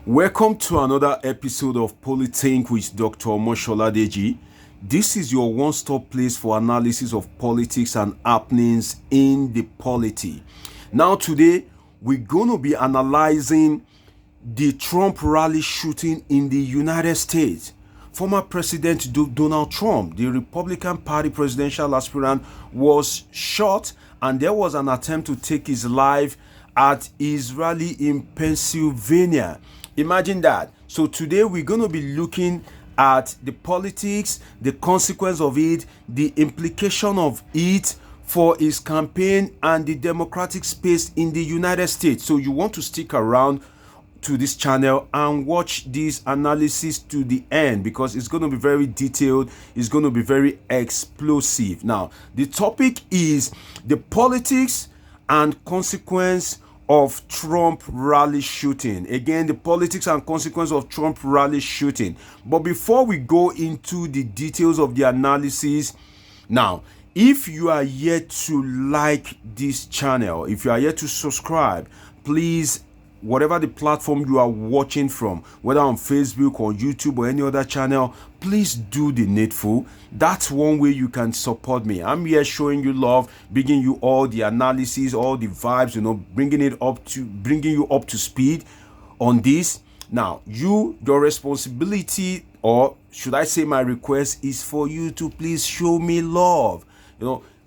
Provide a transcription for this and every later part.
Welcome to another episode of Polythink with Dr. Mosholadeji. This is your one-stop place for analysis of politics and happenings in the polity. Now today, we're going to be analyzing the Trump rally shooting in the United States. Former President Donald Trump, the Republican Party presidential aspirant, was shot and there was an attempt to take his life at his rally in Pennsylvania. Imagine that. So today we're going to be looking at the politics, the consequence of it, the implication of it for his campaign and the democratic space in the United States. So you want to stick around to this channel and watch this analysis to the end because it's going to be very detailed, it's going to be very explosive. Now, the topic is the politics and consequence of Trump rally shooting. Again, the politics and consequence of Trump rally shooting. But before we go into the details of the analysis, now, if you are yet to like this channel, if you are yet to subscribe, please, whatever the platform you are watching from, whether on Facebook or YouTube or any other channel, please do the needful. That's one way you can support me. I'm here showing you love, bringing you all the analysis, all the vibes, bringing you up to speed on this. Now, your responsibility, or should I say my request, is for you to please show me love.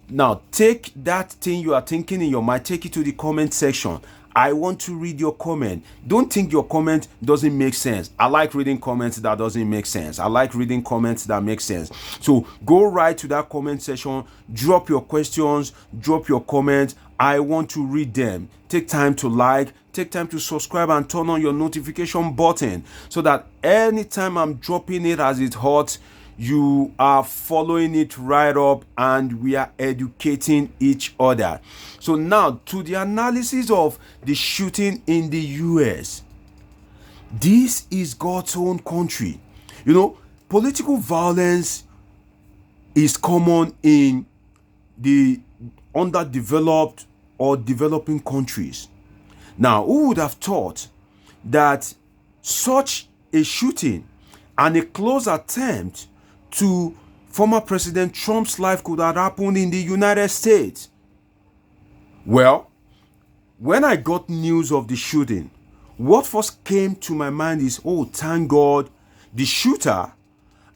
Now take that thing you are thinking in your mind, take it to the comment section. I want to read your comment. Don't think your comment doesn't make sense. I like reading comments that doesn't make sense. I like reading comments that make sense. So go right to that comment section, drop your questions, drop your comments. I want to read them. Take time to like, take time to subscribe and turn on your notification button so that anytime I'm dropping it as it hot, you are following it right up and we are educating each other. So now to the analysis of the shooting in the US. This is God's own country. Political violence is common in the underdeveloped or developing countries. Now, who would have thought that such a shooting and a close attempt to former President Trump's life could have happened in the United States? Well, when I got news of the shooting, what first came to my mind is, thank God, the shooter,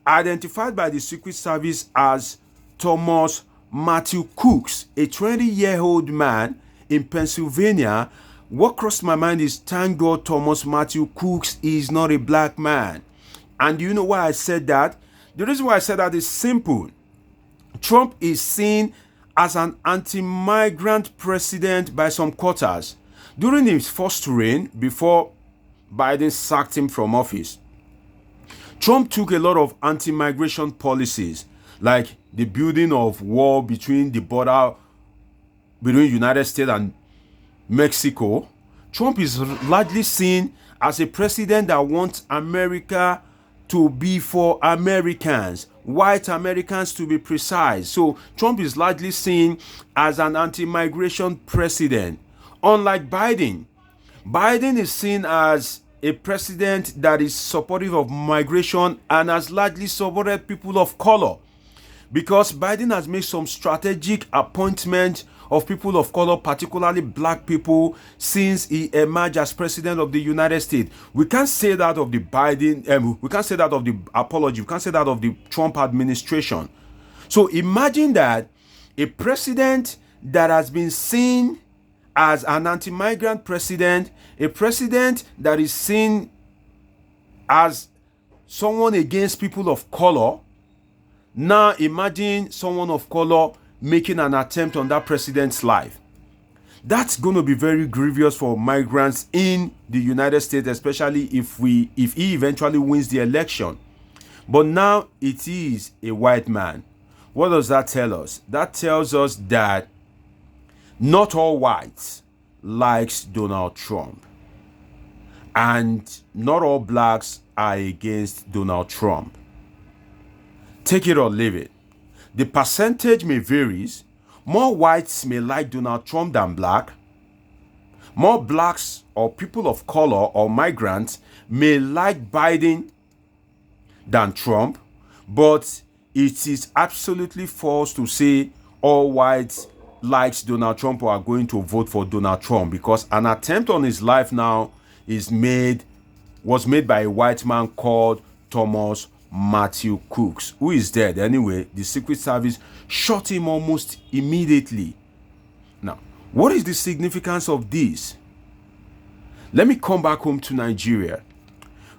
identified by the Secret Service as Thomas Matthew Cooks, a 20-year-old man in Pennsylvania. What crossed my mind is, thank God Thomas Matthew Cooks is not a black man. And do you know why I said that? The reason why I said that is simple. Trump is seen as an anti-migrant president by some quarters. During his first reign, before Biden sacked him from office, Trump took a lot of anti-migration policies, like the building of wall between the border between the United States and Mexico. Trump is largely seen as a president that wants America to be for Americans, white Americans to be precise. So Trump is largely seen as an anti-migration president. Unlike Biden, Biden is seen as a president that is supportive of migration and has largely supported people of color, because Biden has made some strategic appointments of people of color, particularly black people, since he emerged as president of the United States. We can't say that of the we can't say that of the Trump administration. So imagine that a president that has been seen as an anti-migrant president, a president that is seen as someone against people of color. Now imagine someone of color making an attempt on that president's life. That's going to be very grievous for migrants in the United States, especially if he eventually wins the election. But now it is a white man. What does that tell us? That tells us that not all whites likes Donald Trump, and not all blacks are against Donald Trump. Take it or leave it. The percentage may vary. More whites may like Donald Trump than black, More blacks or people of color or migrants may like Biden than Trump, but it is absolutely false to say all whites likes Donald Trump or are going to vote for Donald Trump, because an attempt on his life now was made by a white man called Thomas Matthew Crooks, who is dead anyway. The Secret Service shot him almost immediately. Now, what is the significance of this? Let me come back home to Nigeria.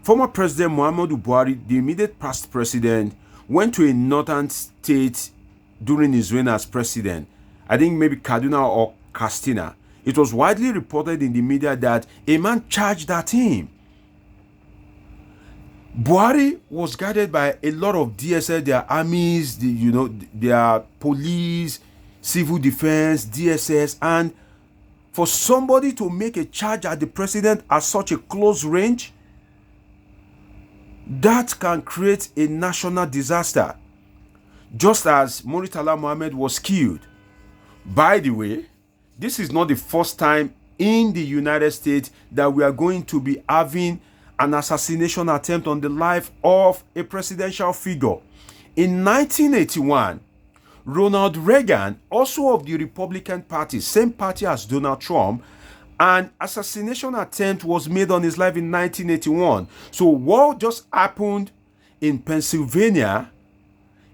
Former President Muhammadu Buhari, the immediate past president, went to a northern state during his reign as president. I think maybe Kaduna or Katsina. It was widely reported in the media that a man charged at him. Buhari was guided by a lot of DSS, their armies, their police, civil defense, DSS, and for somebody to make a charge at the president at such a close range, that can create a national disaster, just as Murtala Muhammad was killed. By the way, this is not the first time in the United States that we are going to be having an assassination attempt on the life of a presidential figure. In 1981, Ronald Reagan, also of the Republican Party, same party as Donald Trump, an assassination attempt was made on his life in 1981. So what just happened in Pennsylvania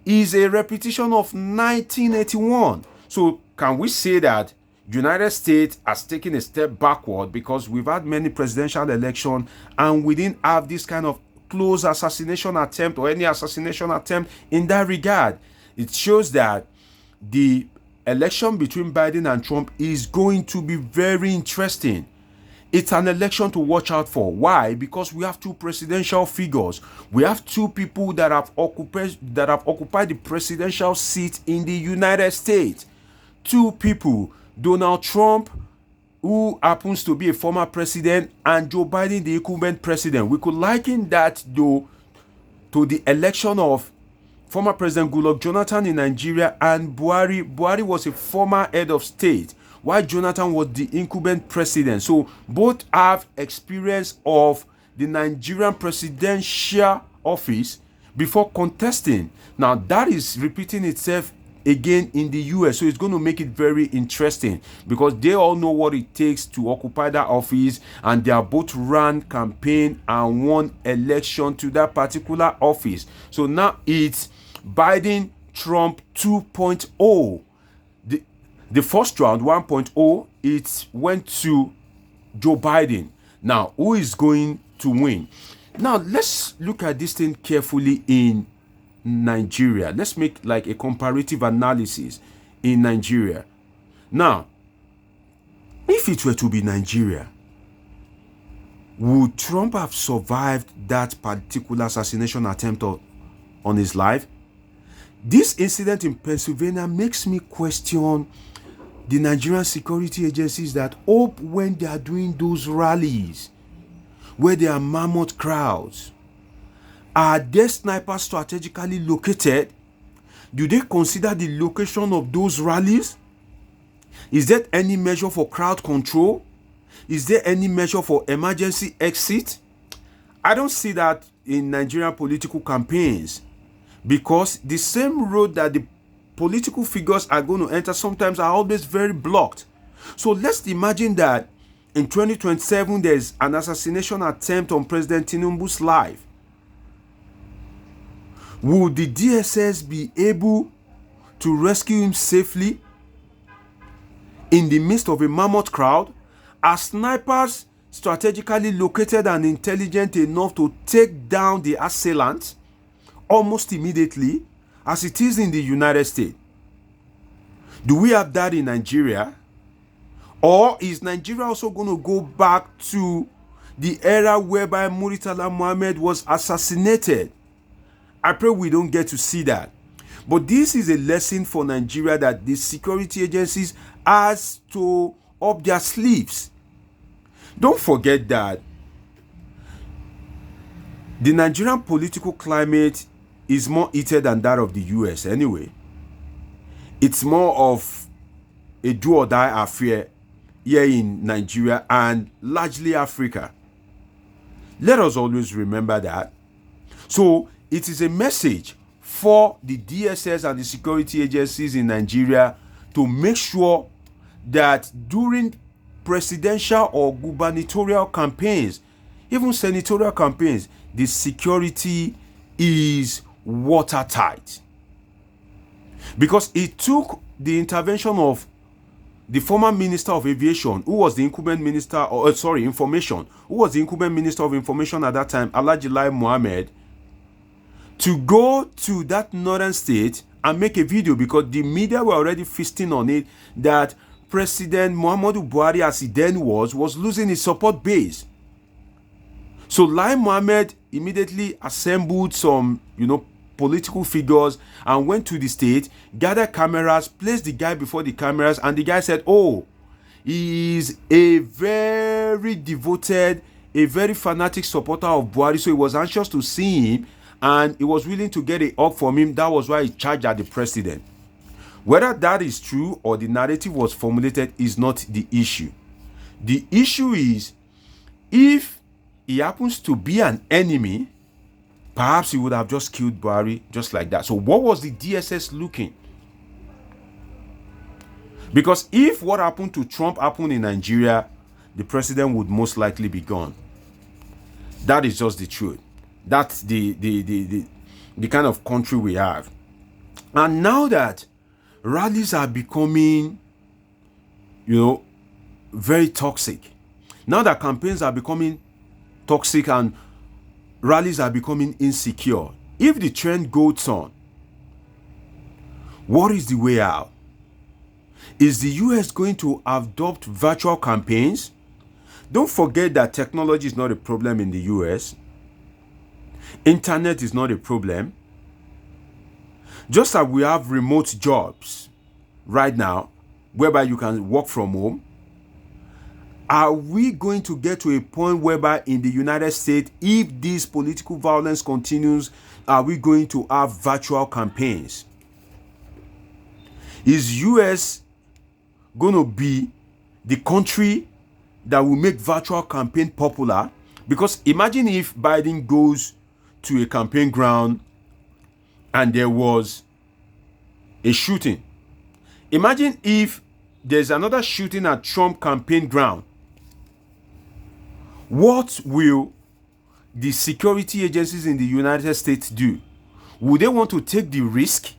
is a repetition of 1981. So can we say that United States has taken a step backward because we've had many presidential elections and we didn't have this kind of close assassination attempt or any assassination attempt in that regard? It shows that the election between Biden and Trump is going to be very interesting. It's an election to watch out for. Why? Because we have two presidential figures. We have two people that have occupied the presidential seat in the United States. Two people, Donald Trump, who happens to be a former president, and Joe Biden, the incumbent president. We could liken that though to the election of former President Goodluck Jonathan in Nigeria and Buhari. Buhari was a former head of state, while Jonathan was the incumbent president. So both have experience of the Nigerian presidential office before contesting. Now that is repeating itself again in the US, so it's going to make it very interesting because they all know what it takes to occupy that office, and they are both ran campaign and won election to that particular office. So now it's Biden Trump 2.0. The first round 1.0, it went to Joe Biden. Now who is going to win? Now let's look at this thing carefully in Nigeria. Let's make like a comparative analysis in Nigeria. Now, if it were to be Nigeria, would Trump have survived that particular assassination attempt on his life? This incident in Pennsylvania makes me question the Nigerian security agencies that hope when they are doing those rallies where there are mammoth crowds, are their snipers strategically located? Do they consider the location of those rallies? Is there any measure for crowd control? Is there any measure for emergency exit? I don't see that in Nigerian political campaigns, because the same road that the political figures are going to enter sometimes are always very blocked. So let's imagine that in 2027 there's an assassination attempt on President Tinubu's life. Would the DSS be able to rescue him safely in the midst of a mammoth crowd? Are snipers strategically located and intelligent enough to take down the assailant almost immediately, as it is in the United States? Do we have that in Nigeria? Or is Nigeria also going to go back to the era whereby Murtala Muhammad was assassinated? I pray we don't get to see that. But this is a lesson for Nigeria that the security agencies has to up their sleeves. Don't forget that the Nigerian political climate is more heated than that of the US anyway. It's more of a do or die affair. here in Nigeria and largely Africa. Let us always remember that. So it is a message for the DSS and the security agencies in Nigeria to make sure that during presidential or gubernatorial campaigns, even senatorial campaigns, the security is watertight. Because it took the intervention of the former Minister of Aviation, who was the incumbent minister, information, who was the incumbent Minister of Information at that time, Alhaji Lai Mohammed, to go to that northern state and make a video, because the media were already feasting on it, that President Muhammadu Buhari, as he then was losing his support base. So Lai Mohammed immediately assembled some, political figures and went to the state, gathered cameras, placed the guy before the cameras, and the guy said, oh, he is a very devoted, a very fanatic supporter of Buhari, so he was anxious to see him and he was willing to get a hug from him. That was why he charged at the president. Whether that is true or the narrative was formulated is not the issue. The issue is, if he happens to be an enemy, perhaps he would have just killed Buhari just like that. So what was the DSS looking? Because if what happened to Trump happened in Nigeria, the president would most likely be gone. That is just the truth. That's the kind of country we have. And now that rallies are becoming, very toxic, now that campaigns are becoming toxic and rallies are becoming insecure, if the trend goes on, what is the way out? Is the US going to adopt virtual campaigns? Don't forget that technology is not a problem in the US. Internet is not a problem. Just as we have remote jobs right now, whereby you can work from home, are we going to get to a point whereby in the United States, if this political violence continues, are we going to have virtual campaigns? Is US going to be the country that will make virtual campaign popular? Because imagine if Biden goes to a campaign ground and there was a shooting. Imagine if there's another shooting at Trump campaign ground. What will the security agencies in the United States do? Would they want to take the risk,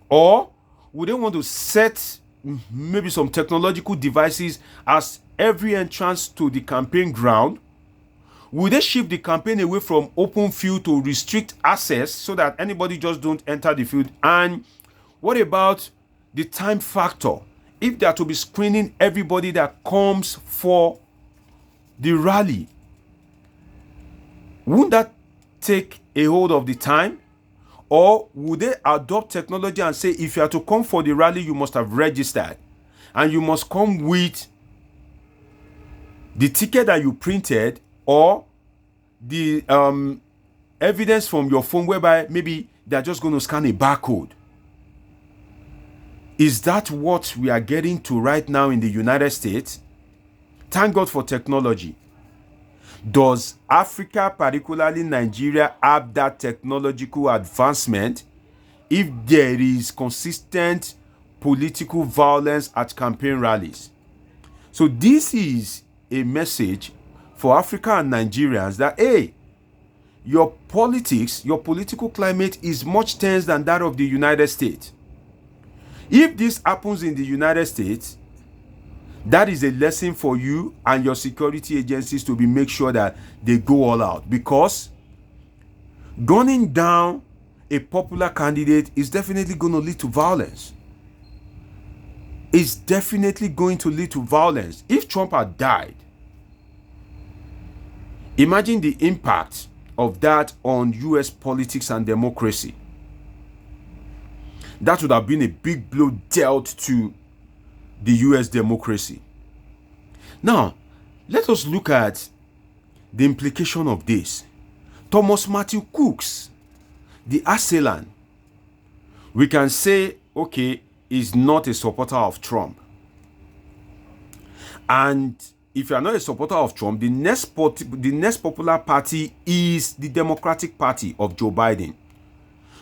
or would they want to set maybe some technological devices as every entrance to the campaign ground? Will they shift the campaign away from open field to restrict access so that anybody just don't enter the field? And what about the time factor? If they are to be screening everybody that comes for the rally, wouldn't that take a hold of the time? Or would they adopt technology and say, if you are to come for the rally, you must have registered and you must come with the ticket that you printed, or the evidence from your phone, whereby maybe they're just going to scan a barcode? Is that what we are getting to right now in the United States? Thank God for technology. Does Africa, particularly Nigeria, have that technological advancement if there is consistent political violence at campaign rallies? So this is a message for Africa and Nigerians that, hey, your politics, your political climate is much tense than that of the United States. If this happens in the United States, that is a lesson for you and your security agencies to make sure that they go all out, because gunning down a popular candidate is definitely going to lead to violence. It's definitely going to lead to violence. If Trump had died, imagine the impact of that on US politics and democracy. That would have been a big blow dealt to the US democracy. Now, let us look at the implication of this. Thomas Matthew Cooks, the assailant, we can say, okay, is not a supporter of Trump. And if you are not a supporter of Trump, the next popular party is the Democratic Party of Joe Biden.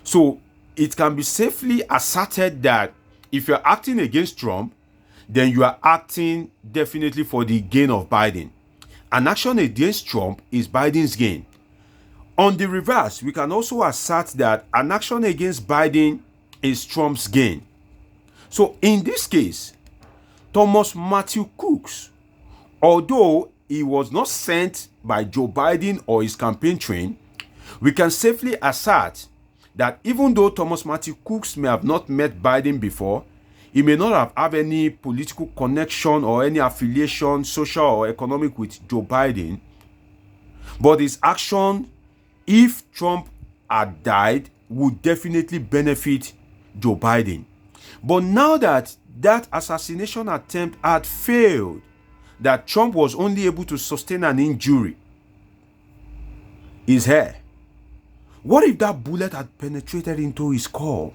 So it can be safely asserted that if you're acting against Trump, then you are acting definitely for the gain of Biden. An action against Trump is Biden's gain. On the reverse, we can also assert that an action against Biden is Trump's gain. So in this case, Thomas Matthew Crooks, although he was not sent by Joe Biden or his campaign train, we can safely assert that even though Thomas Matthew Crooks may have not met Biden before, he may not have any political connection or any affiliation, social or economic, with Joe Biden, but his action, if Trump had died, would definitely benefit Joe Biden. But now that that assassination attempt had failed, that Trump was only able to sustain an injury, his hair, what if that bullet had penetrated into his skull?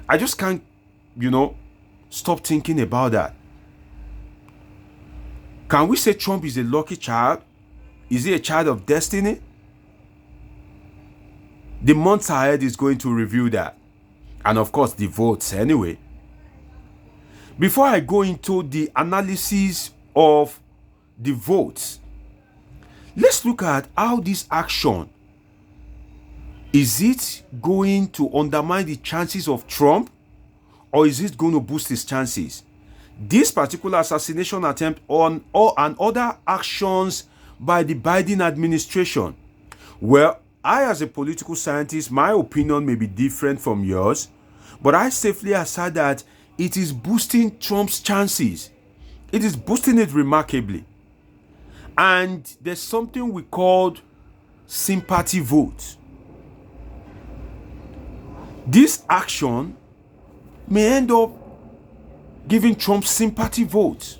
I just can't, stop thinking about that. Can we say Trump is a lucky child? Is he a child of destiny? The months ahead is going to reveal that. And of course, the votes anyway. Before I go into the analysis of the votes, let's look at how this action, is it going to undermine the chances of Trump, or is it going to boost his chances? This particular assassination attempt and other actions by the Biden administration. Well, I, as a political scientist, my opinion may be different from yours, but I safely assert that it is boosting Trump's chances. It is boosting it remarkably. And there's something we called sympathy vote. This action may end up giving Trump sympathy votes,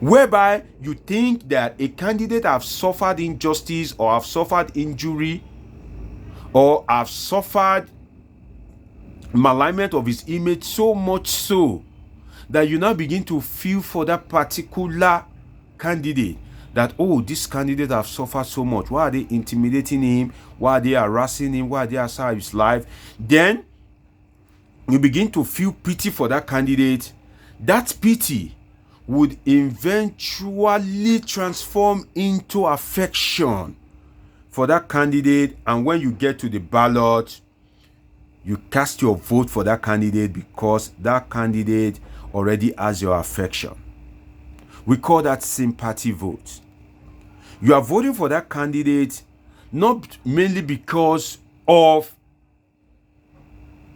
whereby you think that a candidate have suffered injustice or have suffered injury or have suffered malignment of his image, so much so that you now begin to feel for that particular candidate, that, oh, this candidate have suffered so much. Why are they intimidating him? Why are they harassing him? Why are they outside his life? Then you begin to feel pity for that candidate. That pity would eventually transform into affection for that candidate. And when you get to the ballot, you cast your vote for that candidate because that candidate already has your affection. We call that sympathy vote. You are voting for that candidate not mainly because of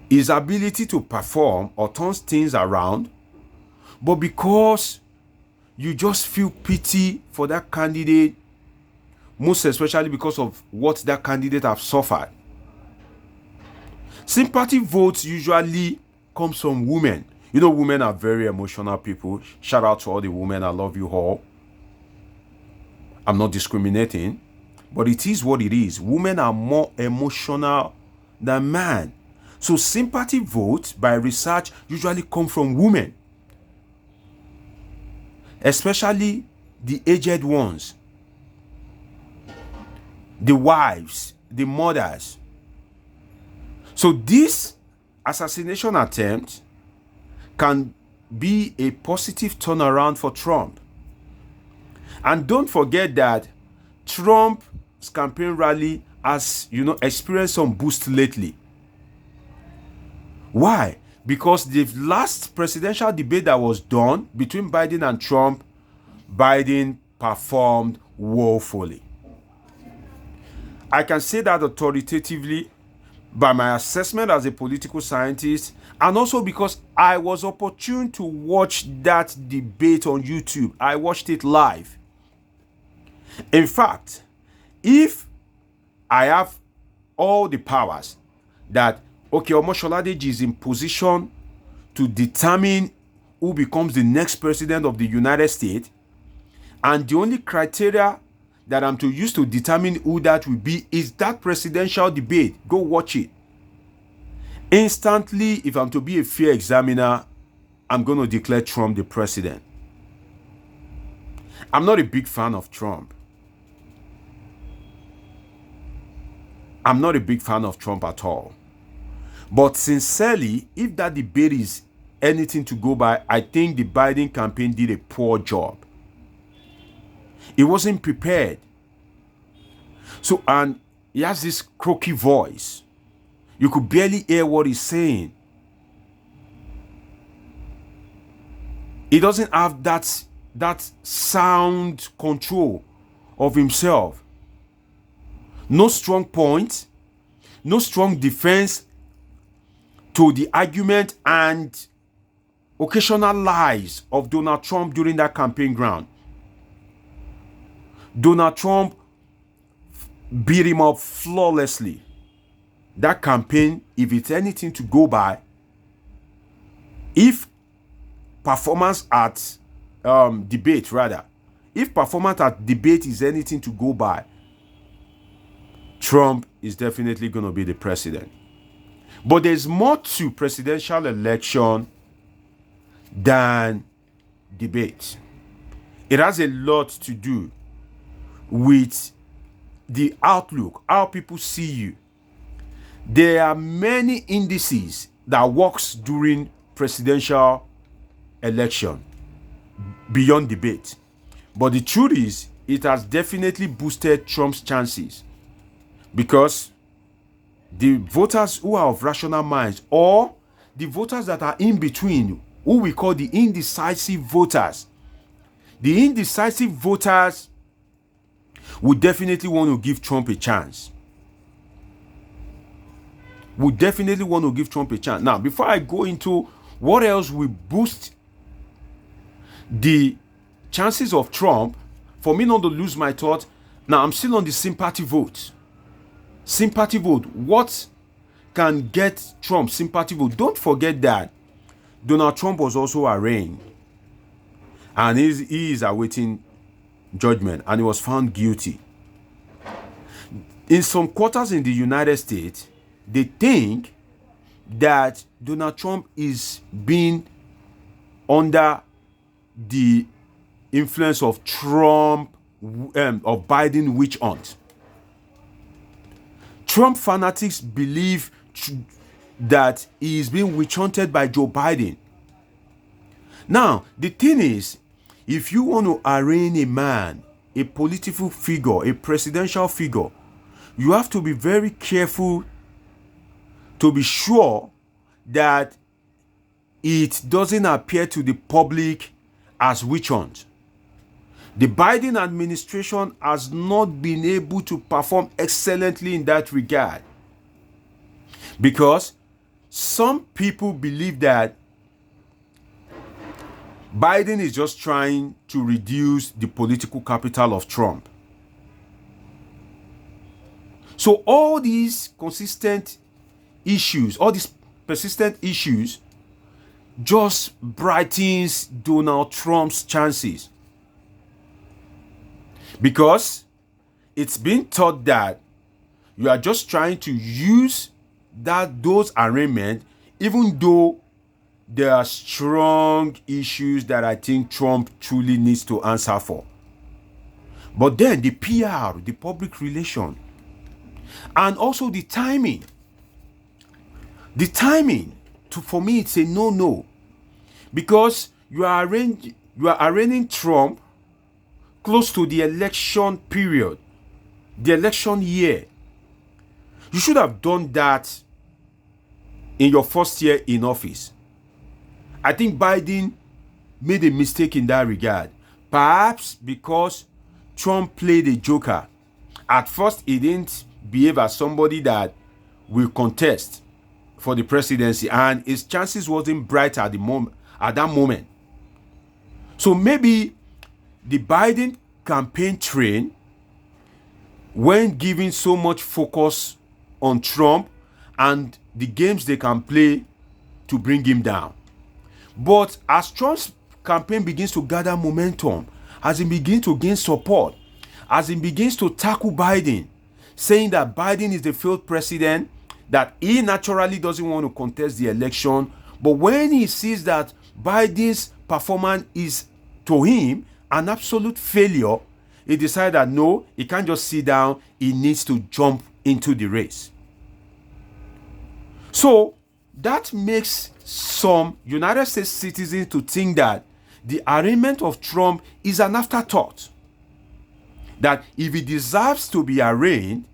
his ability to perform or turn things around, but because you just feel pity for that candidate, most especially because of what that candidate have suffered. Sympathy votes usually comes from women. Women are very emotional people. Shout out to all the women. I love you all. I'm not discriminating, but it is what it is. Women are more emotional than men. So sympathy votes, by research, usually come from women, especially the aged ones, the wives, the mothers. So this assassination attempt can be a positive turnaround for Trump. And don't forget that Trump's campaign rally has, experienced some boost lately. Why? Because the last presidential debate that was done between Biden and Trump, Biden performed woefully. I can say that authoritatively by my assessment as a political scientist, and also because I was opportune to watch that debate on YouTube. I watched it live. In fact, if I have all the powers that, okay, Omosholadeji is in position to determine who becomes the next president of the United States, and the only criteria that I'm to use to determine who that will be is that presidential debate. Go watch it. Instantly, if I'm to be a fair examiner, I'm going to declare Trump the president. I'm not a big fan of Trump. I'm not a big fan of Trump at all. But sincerely, if that debate is anything to go by, I think the Biden campaign did a poor job. It wasn't prepared. So, and he has this croaky voice. You could barely hear what he's saying. He doesn't have that sound control of himself. No strong point, no strong defense to the argument and occasional lies of Donald Trump during that campaign ground. Donald Trump beat him up flawlessly. That campaign, if it's anything to go by, if performance at debate if performance at debate is anything to go by, Trump is definitely going to be the president. But there's more to presidential election than debate. It has a lot to do with the outlook, how people see you. There are many indices that works during presidential election beyond debate. But the truth is, it has definitely boosted Trump's chances, because the voters who are of rational minds, or the voters that are in between, who we call the indecisive voters, would definitely want to give Trump a chance. Now, before I go into what else will boost the chances of Trump, for me not to lose my thought, now I'm still on the sympathy vote. What can get Trump sympathy vote? Don't forget that Donald Trump was also arraigned, and he is awaiting judgment, and he was found guilty. In some quarters in the United States, they think that Donald Trump is being under the influence of Biden witch hunt. Trump fanatics believe that he is being witch hunted by Joe Biden. Now, the thing is, if you want to arraign a man, a political figure, a presidential figure, you have to be very careful to be sure that it doesn't appear to the public as witch hunt. The Biden administration has not been able to perform excellently in that regard, because some people believe that Biden is just trying to reduce the political capital of Trump. So all these persistent issues just brightens Donald Trump's chances, because it's been thought that you are just trying to use those arraignments, even though there are strong issues that I think Trump truly needs to answer for. But then the PR, the public relation, and also the timing. For me, it's a no-no, because you are arraigning Trump close to the election period, the election year. You should have done that in your first year in office. I think Biden made a mistake in that regard, perhaps because Trump played a joker. At first, he didn't behave as somebody that will contest for the presidency, and his chances wasn't bright at that moment. So maybe the Biden campaign train, when giving so much focus on Trump and the games they can play to bring him down. But as Trump's campaign begins to gather momentum, as he begins to gain support, as he begins to tackle Biden, saying that Biden is the failed president, that he naturally doesn't want to contest the election, but when he sees that Biden's performance is to him an absolute failure, he decided that no, he can't just sit down, he needs to jump into the race. So that makes some United States citizens to think that the arraignment of Trump is an afterthought. That if he deserves to be arraigned,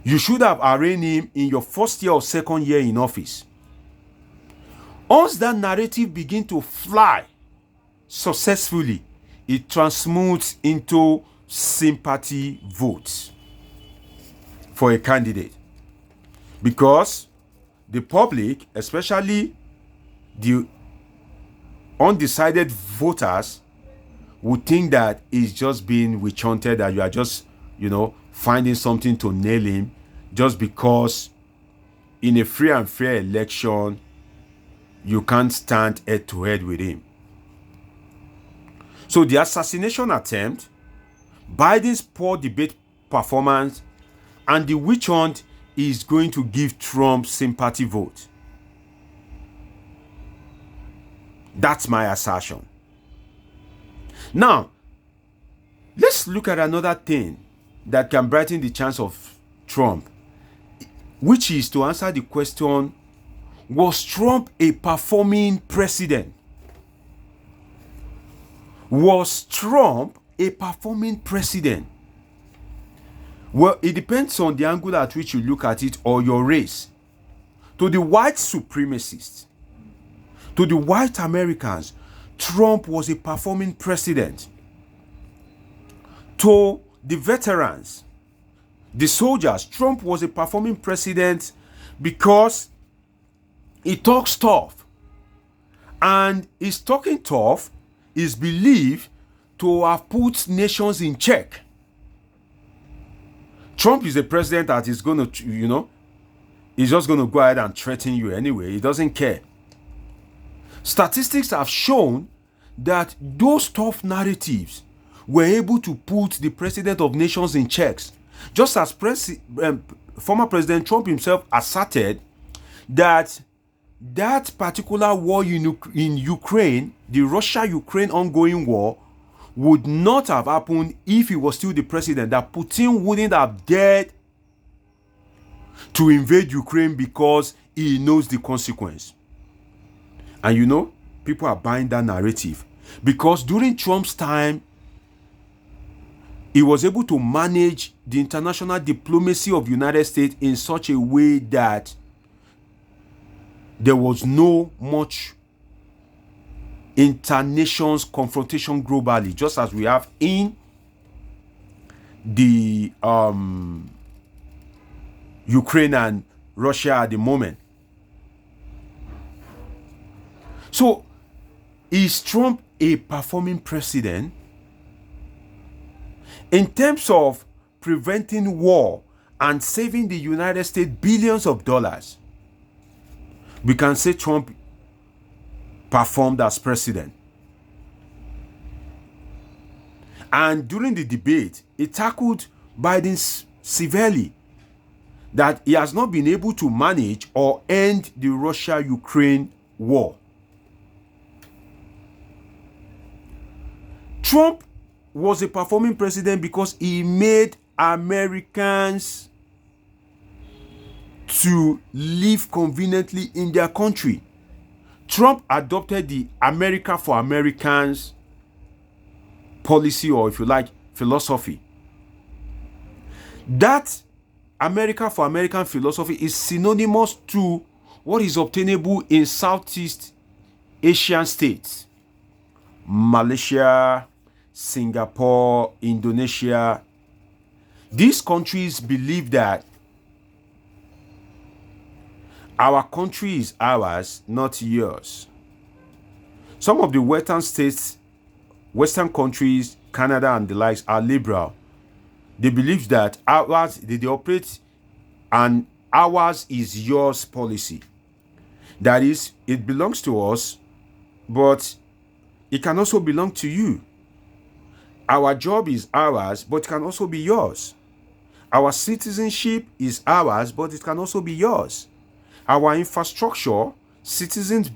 you should have arraigned him in your first year or second year in office. Once that narrative begins to fly successfully, it transmutes into sympathy votes for a candidate. Because the public, especially the undecided voters, would think that it's just being witch-hunted, that you are just, finding something to nail him just because in a free and fair election, you can't stand head-to-head with him. So the assassination attempt, Biden's poor debate performance, and the witch hunt is going to give Trump sympathy vote. That's my assertion. Now, let's look at another thing that can brighten the chance of Trump, which is to answer the question, was Trump a performing president? Was Trump a performing president? Well, it depends on the angle at which you look at it or your race. To the white supremacists, to the white Americans, Trump was a performing president. To the veterans, the soldiers, Trump was a performing president because he talks tough. And his talking tough is believed to have put nations in check. Trump is a president that is going to, he's just going to go ahead and threaten you anyway. He doesn't care. Statistics have shown that those tough narratives were able to put the president of nations in checks. Just as former President Trump himself asserted that particular war in Ukraine, the Russia-Ukraine ongoing war, would not have happened if he was still the president, that Putin wouldn't have dared to invade Ukraine because he knows the consequence. And people are buying that narrative because during Trump's time, he was able to manage the international diplomacy of the United States in such a way that there was no much inter-nations confrontation globally, just as we have in the Ukraine and Russia at the moment. So, is Trump a performing president? In terms of preventing war and saving the United States billions of dollars, we can say Trump performed as president. And during the debate, he tackled Biden severely that he has not been able to manage or end the Russia-Ukraine war. Trump was a performing president because he made Americans to live conveniently in their country. Trump adopted the America for Americans policy, or if you like, philosophy. That America for American philosophy is synonymous to what is obtainable in Southeast Asian states. Malaysia, Singapore, Indonesia. These countries believe that our country is ours, not yours. Some of the Western states, Western countries, Canada and the likes, are liberal. They believe that ours, they operate an ours is yours policy. That is, it belongs to us, but it can also belong to you. Our job is ours, but it can also be yours. Our citizenship is ours, but it can also be yours. Our infrastructure, citizens'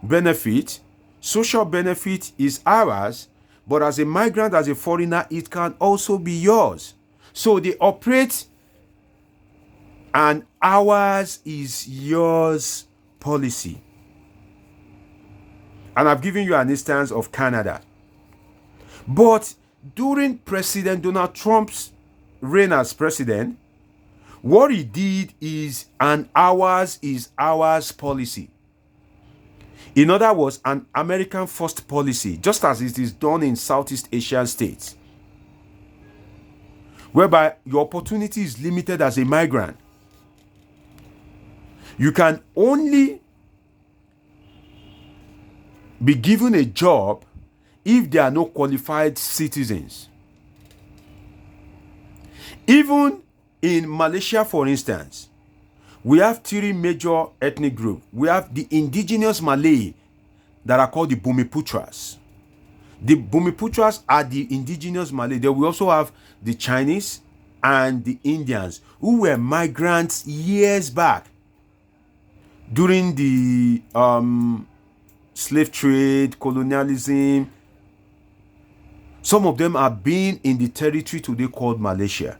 benefit, social benefit is ours, but as a migrant, as a foreigner, it can also be yours. So they operate an ours is yours policy. And I've given you an instance of Canada. But during President Donald Trump's reign as president, what he did is an ours is ours policy. In other words, an American first policy, just as it is done in Southeast Asian states, whereby your opportunity is limited as a migrant. You can only be given a job if there are no qualified citizens. Even in Malaysia, for instance, we have three major ethnic groups. We have the indigenous Malay that are called the Bumiputras. The Bumiputras are the indigenous Malay. Then we also have the Chinese and the Indians who were migrants years back during the slave trade, colonialism. Some of them are being in the territory today called Malaysia.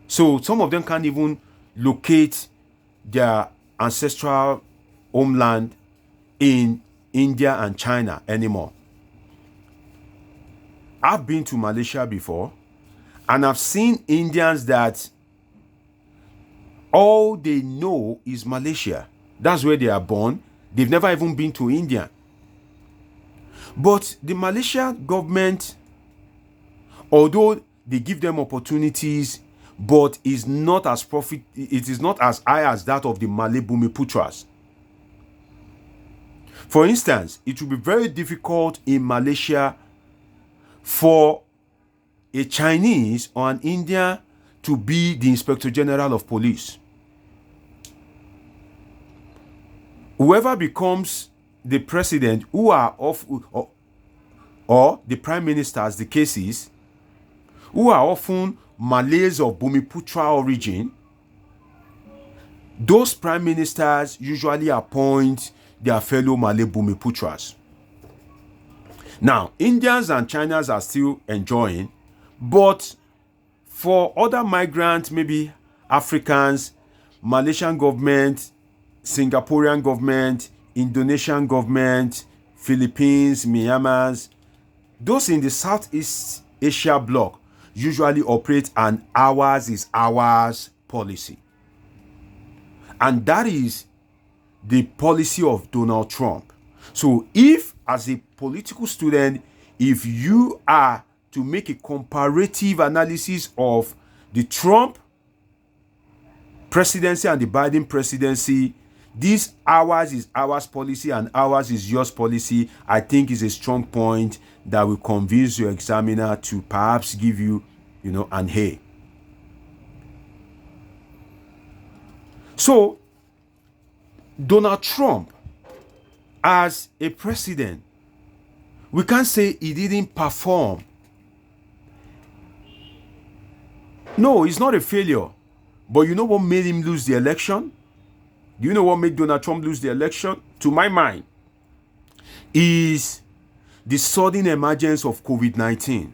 So some of them can't even locate their ancestral homeland in India and China anymore. I've been to Malaysia before, and I've seen Indians that all they know is Malaysia. That's where they are born. They've never even been to India. But the Malaysia government, although they give them opportunities, but it is not as high as that of the Malay Bumiputras. For instance, it will be very difficult in Malaysia for a Chinese or an Indian to be the Inspector General of Police. Whoever becomes the president, who are or the prime minister, as the case is, who are often Malays of Bumiputra origin, those prime ministers usually appoint their fellow Malay Bumiputras. Now, Indians and Chinese are still enjoying, but for other migrants, maybe Africans, Malaysian government, Singaporean government, Indonesian government, Philippines, Myanmar, those in the Southeast Asia bloc usually operate an ours is ours policy. And that is the policy of Donald Trump. So if, as a political student, if you are to make a comparative analysis of the Trump presidency and the Biden presidency, this ours is ours policy and ours is yours policy, I think, is a strong point that will convince your examiner to perhaps give you, an A. So, Donald Trump, as a president, we can't say he didn't perform. No, he's not a failure. But you know what made him lose the election? Do you know what made Donald Trump lose the election? To my mind, is the sudden emergence of COVID-19.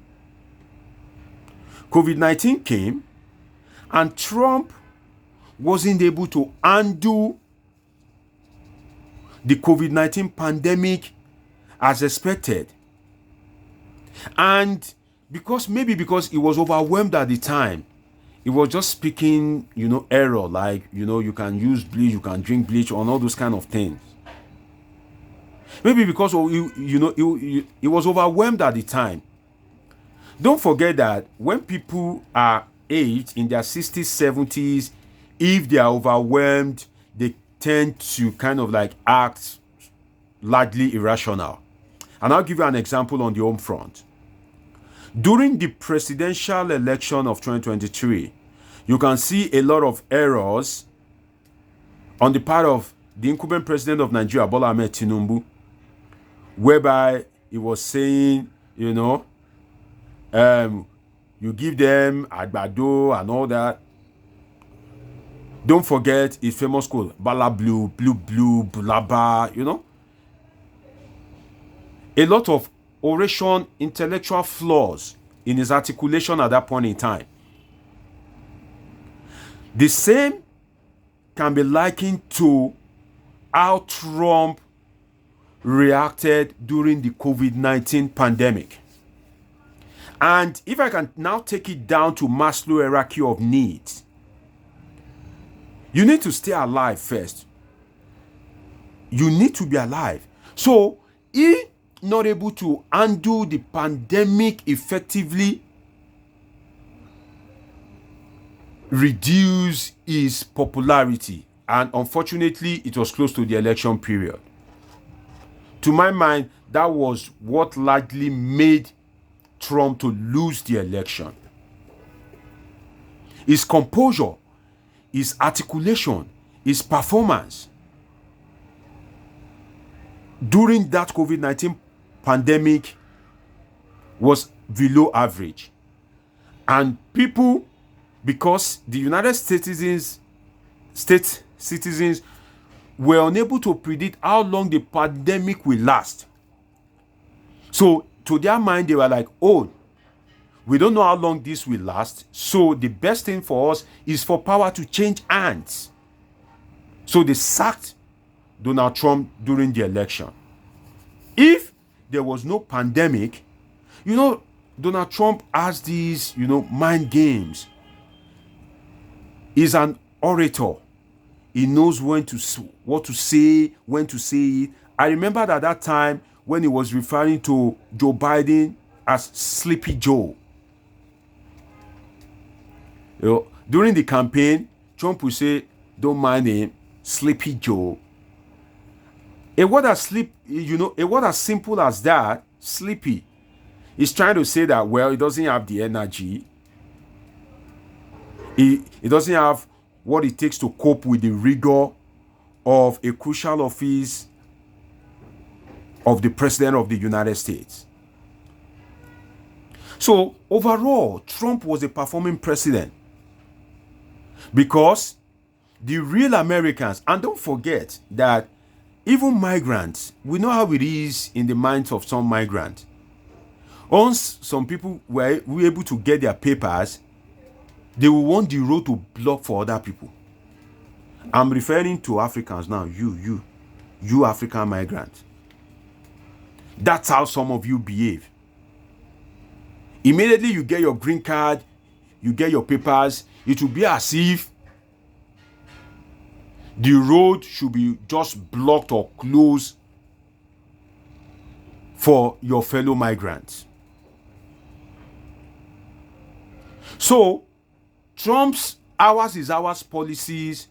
COVID-19 came, and Trump wasn't able to undo the COVID-19 pandemic as expected. And because he was overwhelmed at the time, he was just speaking, error, like, you can use bleach, you can drink bleach, and all those kind of things. Maybe because he was overwhelmed at the time. Don't forget that when people are aged in their 60s, 70s, if they are overwhelmed, they tend to kind of like act largely irrational. And I'll give you an example on the home front. During the presidential election of 2023, you can see a lot of errors on the part of the incumbent president of Nigeria, Bola Ahmed Tinubu, whereby he was saying, you give them agbado and all that. Don't forget his famous quote, Bala blue, blue, blue, blabba, A lot of oration, intellectual flaws in his articulation at that point in time. The same can be likened to how Trump reacted during the COVID-19 pandemic. And if I can now take it down to Maslow hierarchy of needs, you need to stay alive first. You need to be alive. So, he not able to handle the pandemic effectively, reduce his popularity, and unfortunately it was close to the election period. To my mind, that was what largely made Trump to lose the election. His composure, his articulation, his performance during that COVID-19 pandemic was below average. And people, because the United States citizens were unable to predict how long the pandemic will last. So to their mind, they were like, oh, we don't know how long this will last. So the best thing for us is for power to change hands. So they sacked Donald Trump during the election. If there was no pandemic, Donald Trump has these, mind games. He's an orator. He knows what to say, when to say it. I remember at that time when he was referring to Joe Biden as Sleepy Joe. During the campaign, Trump would say, don't mind him, Sleepy Joe. A word as simple as that, sleepy, is trying to say that, well, he doesn't have the energy. He doesn't have what it takes to cope with the rigor of a crucial office of the President of the United States. So overall, Trump was a performing president because the real Americans, and don't forget that even migrants, we know how it is in the minds of some migrants. Once some people were able to get their papers, they will want the road to block for other people. I'm referring to Africans now, you African migrants. That's how some of you behave. Immediately you get your green card, you get your papers, it will be as if the road should be just blocked or closed for your fellow migrants. So, Trump's ours is ours policies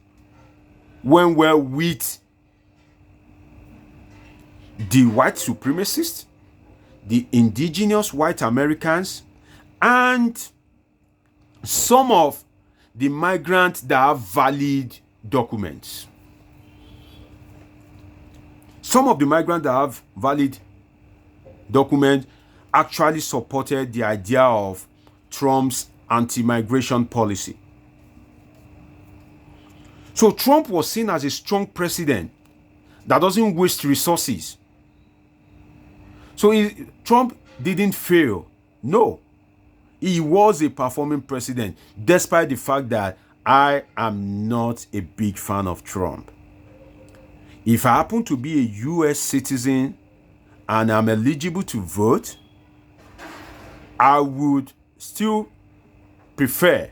went well with the white supremacists, the indigenous white Americans, and some of the migrants that have valid documents. Some of the migrants that have valid documents actually supported the idea of Trump's anti-migration policy. So Trump was seen as a strong president that doesn't waste resources. So Trump didn't fail. No. He was a performing president, despite the fact that I am not a big fan of Trump. If I happen to be a US citizen and I'm eligible to vote, I would still prefer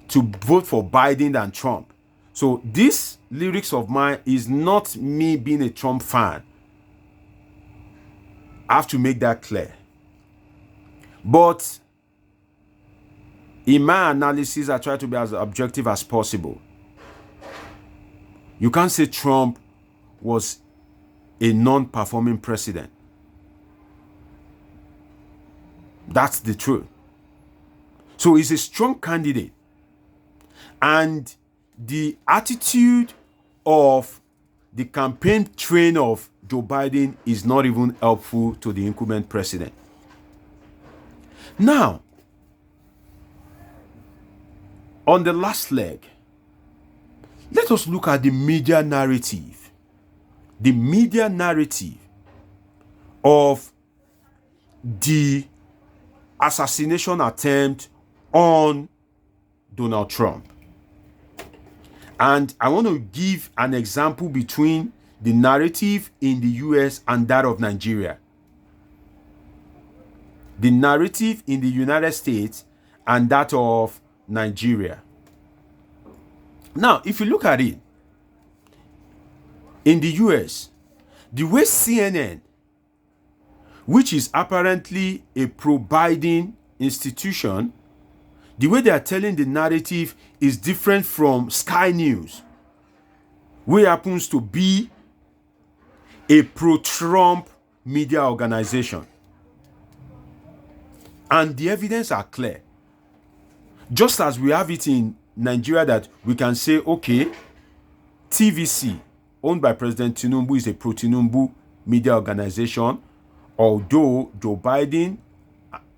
to vote for Biden than Trump. So this lyrics of mine is not me being a Trump fan. I have to make that clear. But in my analysis, I try to be as objective as possible. You can't say Trump was a non-performing president. That's the truth. So he's a strong candidate. And the attitude of the campaign train of Joe Biden is not even helpful to the incumbent president. Now, on the last leg, let us look at the media narrative. The media narrative of the assassination attempt on Donald Trump. And I want to give an example between the narrative in the US and that of Nigeria. The narrative in the United States and that of Nigeria. Now, if you look at it, in the US, the way CNN, which is apparently a pro-Biden institution, the way they are telling the narrative is different from Sky News, which happens to be a pro-Trump media organization. And the evidence are clear. Just as we have it in Nigeria that we can say, okay, TVC, owned by President Tinubu, is a pro-Tinubu media organization, although Joe Biden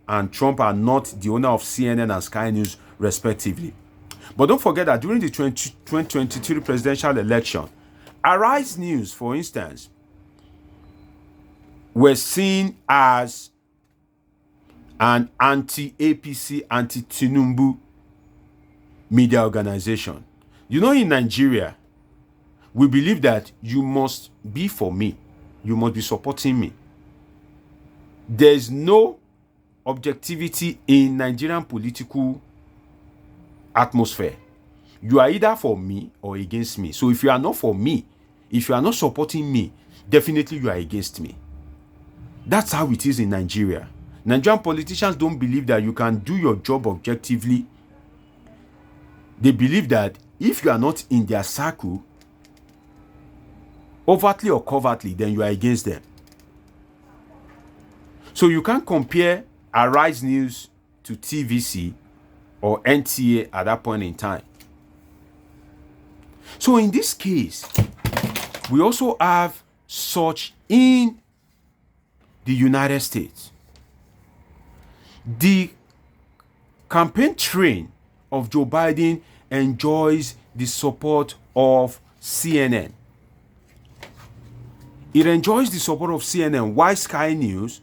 and Trump are not the owner of CNN and Sky News, respectively. But don't forget that during the 2023 presidential election, Arise News, for instance, were seen as an anti-APC, anti-Tinubu media organization. You know, in Nigeria, we believe that you must be for me. You must be supporting me. There's no objectivity in Nigerian political atmosphere. You are either for me or against me. So if you are not for me, if you are not supporting me, definitely you are against me. That's how it is in Nigeria. Nigerian politicians don't believe that you can do your job objectively. They believe that if you are not in their circle, overtly or covertly, then you are against them. So you can't compare Arise News to TVC or NTA at that point in time. So in this case, we also have such in the United States. The campaign train of Joe Biden enjoys the support of CNN. It enjoys the support of CNN, while Sky News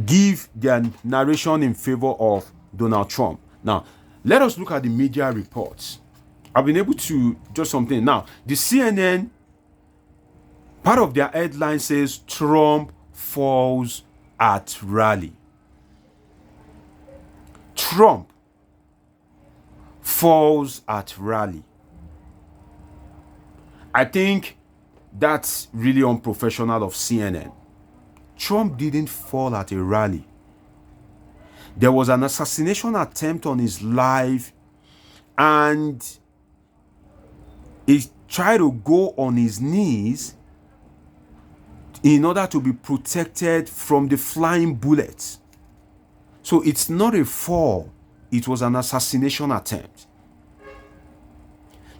give their narration in favor of Donald Trump. Now, let us look at the media reports. I've been able to do something. Now, the CNN, part of their headline says, Trump falls at rally. Trump falls at rally. I think that's really unprofessional of CNN. Trump didn't fall at a rally. There was an assassination attempt on his life, and he tried to go on his knees in order to be protected from the flying bullets. So it's not a fall, it was an assassination attempt.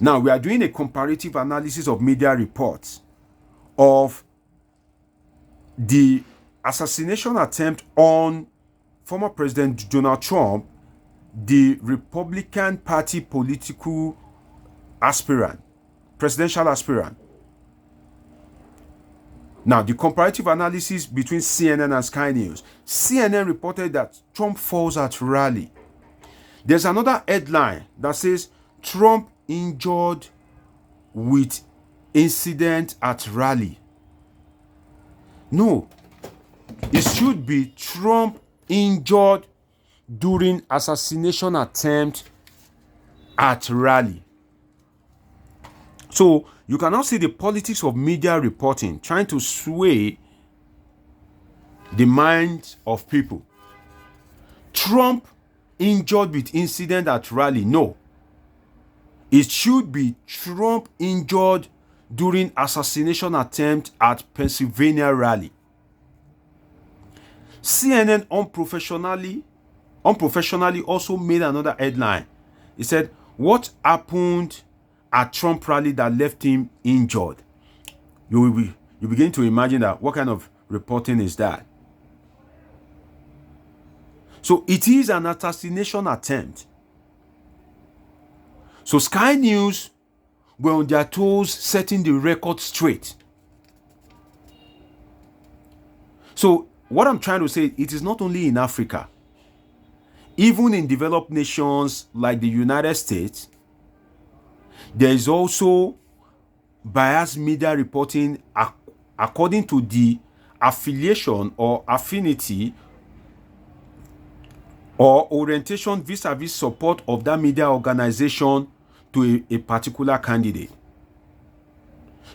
Now, we are doing a comparative analysis of media reports of the assassination attempt on former President Donald Trump, the Republican Party political aspirant, presidential aspirant. Now, the comparative analysis between CNN and Sky News. CNN reported that Trump falls at rally. There's another headline that says Trump injured with incident at rally. No, it should be Trump injured during assassination attempt at rally. So you can now see the politics of media reporting trying to sway the minds of people. Trump injured with incident at rally. No, it should be Trump injured during assassination attempt at Pennsylvania rally. CNN unprofessionally also made another headline. It said, what happened at Trump rally that left him injured? You begin to imagine that. What kind of reporting is that? So it is an assassination attempt. So Sky News were on their toes, setting the record straight. So what I'm trying to say, it is not only in Africa. Even in developed nations like the United States, there is also biased media reporting according to the affiliation or affinity or orientation vis-a-vis support of that media organization to a particular candidate.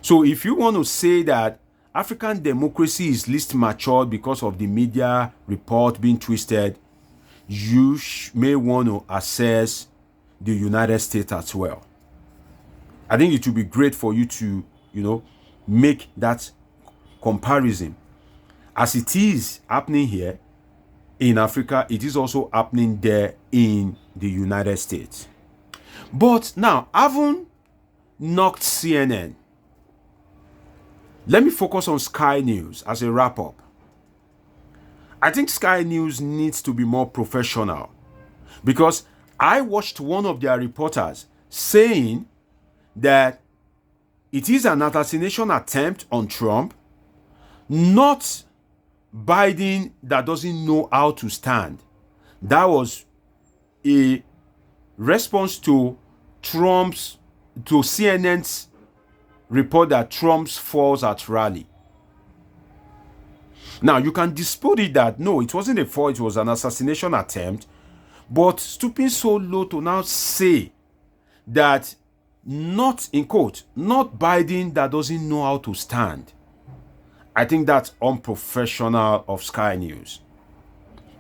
So if you want to say that African democracy is least matured because of the media report being twisted, you may want to assess the United States as well. I think it would be great for you to, make that comparison. As it is happening here in Africa, it is also happening there in the United States. But now, having knocked CNN, let me focus on Sky News as a wrap-up. I think Sky News needs to be more professional, because I watched one of their reporters saying that it is an assassination attempt on Trump, not Biden that doesn't know how to stand. That was a response to CNN's report that Trump's falls at rally. Now, you can dispute it that no, it wasn't a fall, it was an assassination attempt, but stooping so low to now say that not, in quote, not Biden that doesn't know how to stand. I think that's unprofessional of Sky News.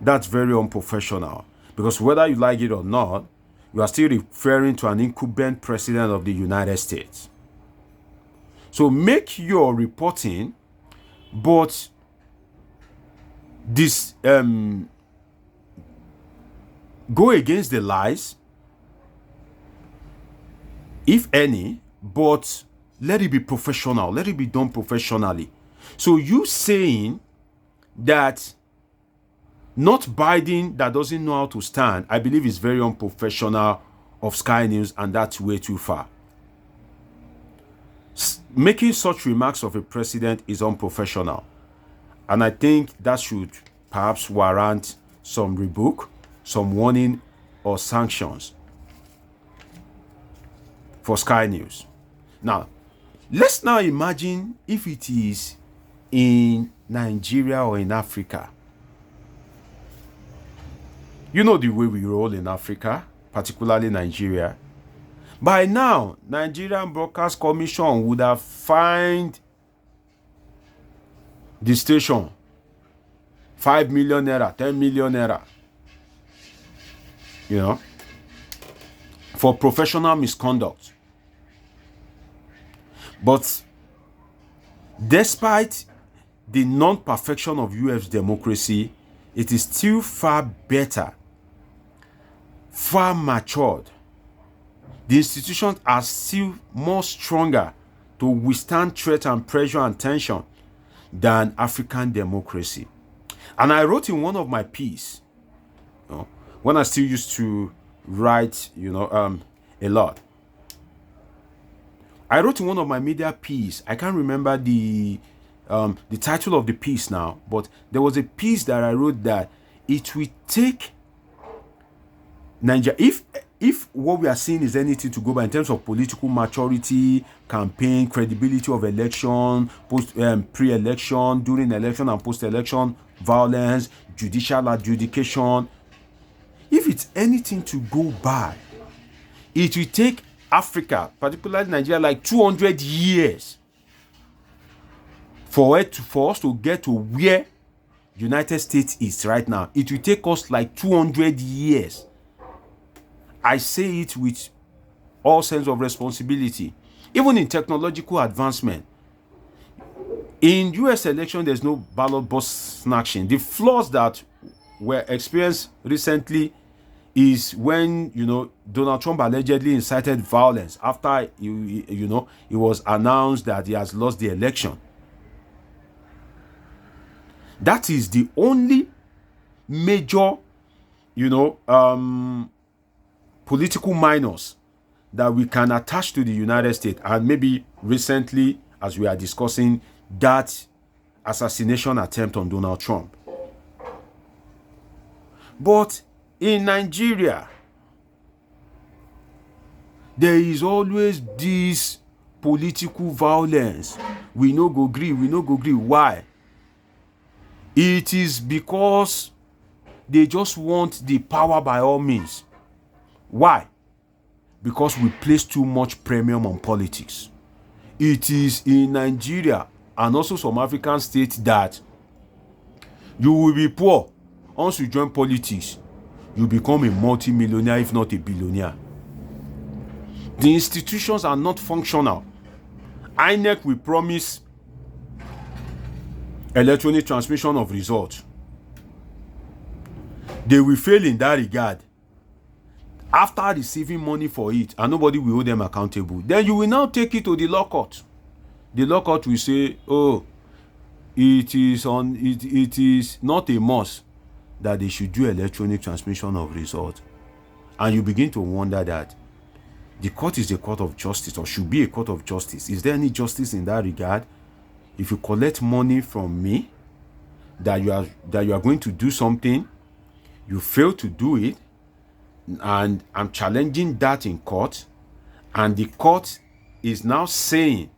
That's very unprofessional, because whether you like it or not, you are still referring to an incumbent president of the United States. So make your reporting, but this go against the lies, if any, but let it be professional. Let it be done professionally. So you saying that not Biden that doesn't know how to stand, I believe is very unprofessional of Sky News, and that's way too far. Making such remarks of a president is unprofessional. And I think that should perhaps warrant some rebuke, some warning, or sanctions for Sky News. Now, let's now imagine if it is in Nigeria or in Africa. You know the way we roll in Africa, particularly Nigeria. By now, Nigerian Broadcast Commission would have fined the station 5 million naira, 10 million naira, for professional misconduct. But despite the non-perfection of US democracy, it is still far better, far matured. The institutions are still more stronger to withstand threat and pressure and tension than African democracy. And I wrote in one of my pieces, when I still used to write, a lot. I wrote in one of my media pieces, I can't remember the title of the piece now, but there was a piece that I wrote that it will take Nigeria, if what we are seeing is anything to go by in terms of political maturity, campaign, credibility of election, pre-election, during election and post-election, violence, judicial adjudication, if it's anything to go by, it will take Africa, particularly Nigeria, like 200 years for us to get to where United States is right now. It will take us like 200 years. I say it with all sense of responsibility. Even in technological advancement, in US election, there's no ballot box snatching. The flaws that were experienced recently is when Donald Trump allegedly incited violence after it was announced that he has lost the election. That is the only major political minus that we can attach to the United States. And maybe recently, as we are discussing, that assassination attempt on Donald Trump. But in Nigeria, there is always this political violence. We no go gree, we no go gree. Why? It is because they just want the power by all means. Why? Because we place too much premium on politics. It is in Nigeria and also some African states that you will be poor. Once you join politics, you become a multi-millionaire, if not a billionaire. The institutions are not functional. INEC will promise electronic transmission of results. They will fail in that regard. After receiving money for it, and nobody will hold them accountable, then you will now take it to the law court. The law court will say, oh, it is not a must that they should do electronic transmission of results. And you begin to wonder that the court is a court of justice, or should be a court of justice. Is there any justice in that regard? If you collect money from me, that you are going to do something, you fail to do it, and I'm challenging that in court, and the court is now saying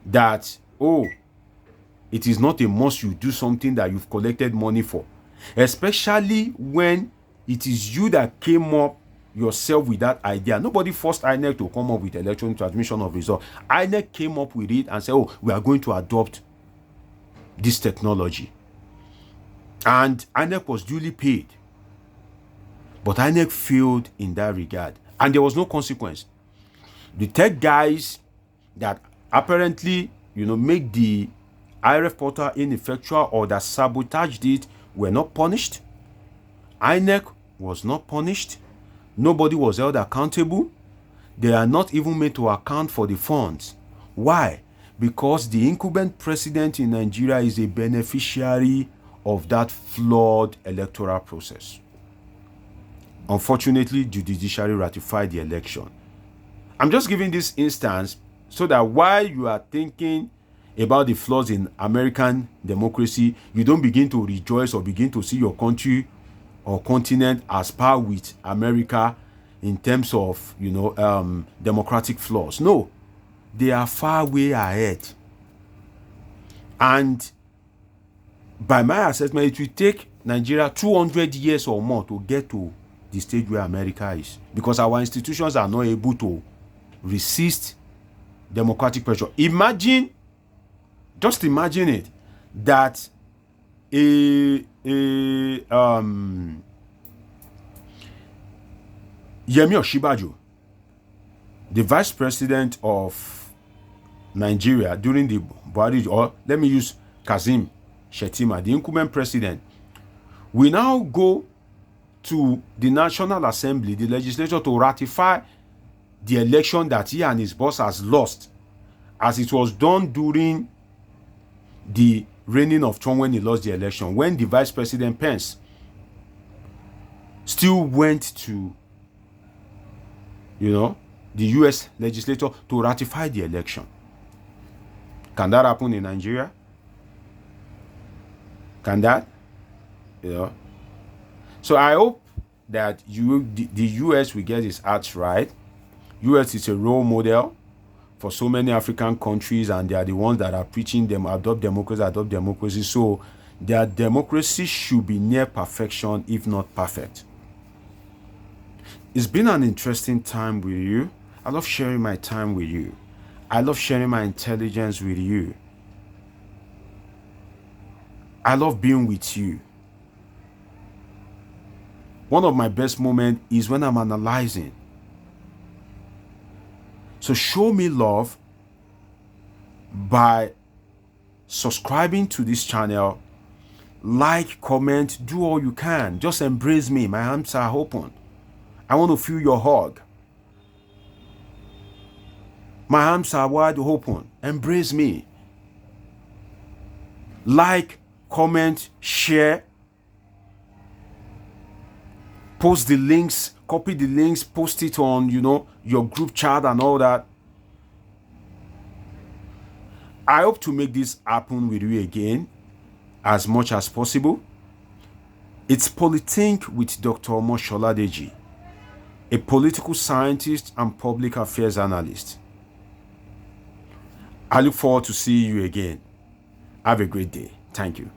that, oh, it is not a must you do something that you've collected money for, especially when it is you that came up yourself with that idea. Nobody forced INEC to come up with electronic transmission of results. INEC came up with it and said, oh, we are going to adopt this technology. And INEC was duly paid. But INEC failed in that regard. And there was no consequence. The tech guys that apparently, make the IRF portal ineffectual or that sabotaged it were not punished. INEC was not punished. Nobody was held accountable. They are not even made to account for the funds. Why? Because the incumbent president in Nigeria is a beneficiary of that flawed electoral process. Unfortunately, the judiciary ratified the election. I'm just giving this instance so that while you are thinking about the flaws in American democracy, you don't begin to rejoice or begin to see your country or continent as par with America in terms of, democratic flaws. No, they are far way ahead. And by my assessment, it will take Nigeria 200 years or more to get to the stage where America is, because our institutions are not able to resist democratic pressure. Just imagine it, that Yemi Osinbajo, the vice president of Nigeria during the Buhari, or let me use Kazim Shettima, the incumbent president, we now go to the National Assembly, the legislature, to ratify the election that he and his boss has lost, as it was done during the reigning of Trump when he lost the election, when the Vice President Pence still went to, the US legislature to ratify the election. Can that happen in Nigeria? Can that? So I hope that the US will get its acts right. US is a role model for so many African countries, and they are the ones that are preaching them adopt democracy. So their democracy should be near perfection, if not perfect. It's been an interesting time with you. I love sharing my time with you. I love sharing my intelligence with you. I love being with you. One of my best moments is when I'm analyzing. So show me love by subscribing to this channel, like, comment, do all you can. Just embrace me. My arms are open. I want to feel your hug. My arms are wide open. Embrace me. Like, comment, share. Post the links, copy the links, post it on, your group chat and all that. I hope to make this happen with you again as much as possible. It's Polythink with Dr. Omosholadeji, a political scientist and public affairs analyst. I look forward to seeing you again. Have a great day. Thank you.